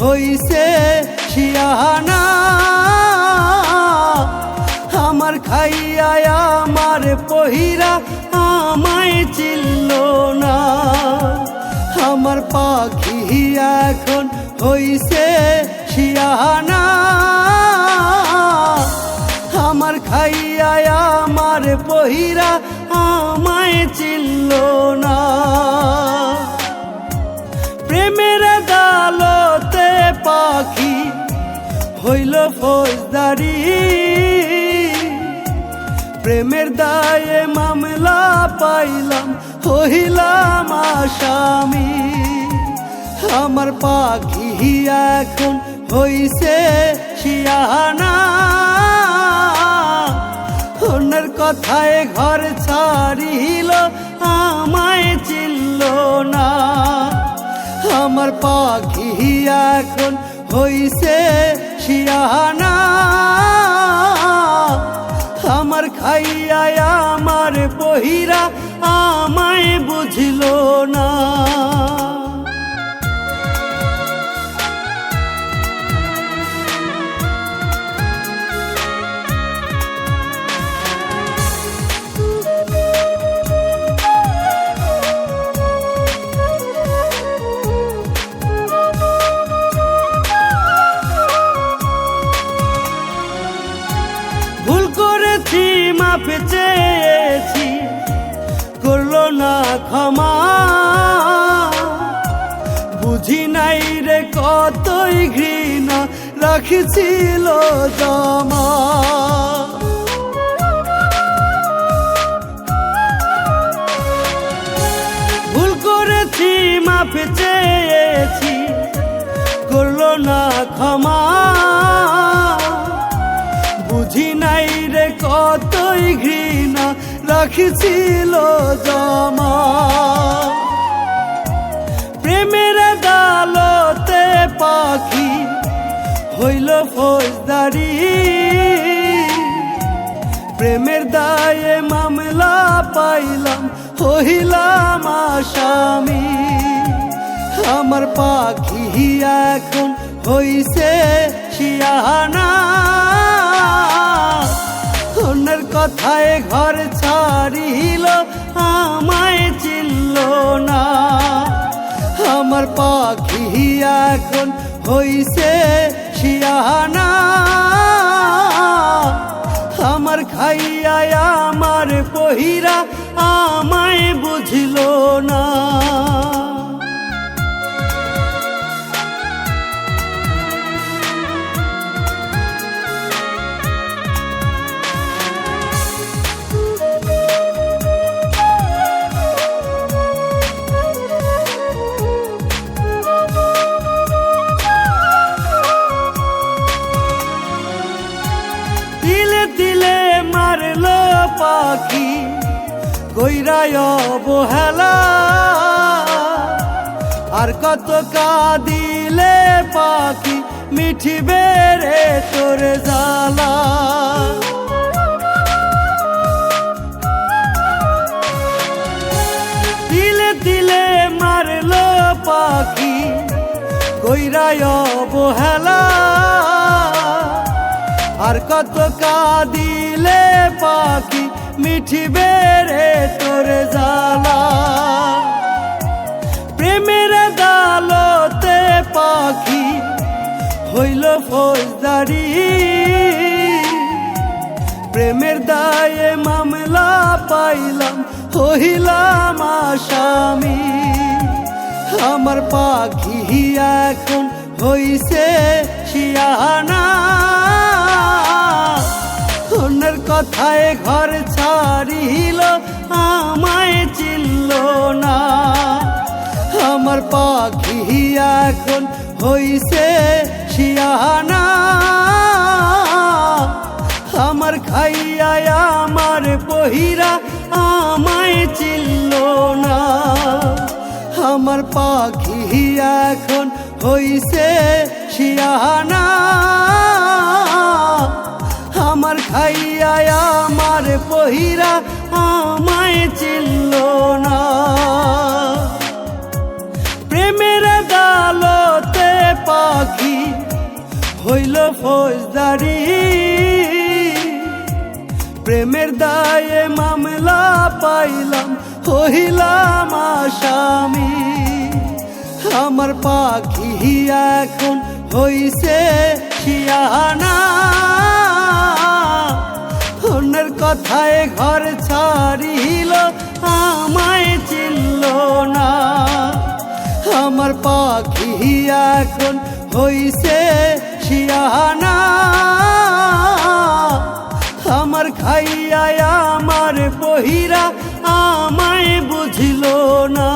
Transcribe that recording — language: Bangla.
হইছে শিয়ানা। আমার খাইয়া আমার পহিরা আমায় চিনল না। আমার পাখি এখন হইছে শিয়ানা। আমার খাইয়া আমার পহিরা আমায় চিনল না। প্রেমের আদালতে পাখি হইল ফৌজদারি। প্রেমের দায়ে মামলা পাইলাম হইলাম আসামি। আমার পাখি এখন হইছে শিয়ানা। অন্যের কথায় ঘর ছাড়িল আমায় চিনল না। আমার পাখি এখন হইছে শিয়ানা। আমার খাইয়া আমার পহিরা আমায় বুঝিল না। ভুল করেছি মাপ চেয়েছি করলো না ক্ষমা। বুঝি নাই রে কতই ঘৃণা রাখিছিল জমা। ভুল করেছি মাপ চেয়েছি করলো না ক্ষমা। বুঝি নাই রে কতই ঘৃণা রাখিছিল জমা। প্রেমের আদালতে পাখি হইল ফৌজদারি। প্রেমের দায়ে মামলা পাইলাম হইলাম আসামি। আমার পাখি এখন হইছে শিয়ানা। অন্যের কথায় ঘর ছাড়িল আমায় চিনল না। আমার পাখি এখন হইছে শিয়ানা। আমার খাইয়া আমার পহিরা আমায় বুঝিল না। দিলে মারলো পাখি কইরায় অবহেলা। আর কত কাঁদিলে পাখি মিঠিবে রে তোর জ্বালা। দিলে দিলে মারলো পাখি কইরায় অবহেলা। আর কত কাঁদিলে পাখি মিঠিবে রে তোর জ্বালা। প্রেমের আদালতে পাখি হইল ফৌজদারি। প্রেমের দায়ে মামলা পাইলাম হইলাম আসামি। আমার পাখি এখন হইছে শিয়ানা। অন্যের কথায় ঘর ছাড়িল আমায় চিনল না। আমার পাখি এখন হইছে শিয়ানা। আমার খাইয়া আমার পহিরা আমায় চিনল না। আমার পাখি এখন হইছে শিয়ানা। আমার খাইয়া আমার পহিরা আমায় চিনল না। প্রেমের আদালতে পাখি হইল ফৌজদারি। প্রেমের দায়ে মামলা পাইলাম, হইলাম আসামি। আমার পাখি এখন হইছে শিয়ানা, অন্যের কথায় ঘর ছাড়িল, আমায় চিনল না। আমার পাখি এখন হইছে শিয়ানা, আমার খাইয়া আমার বহিরা আমায় বুঝিল না।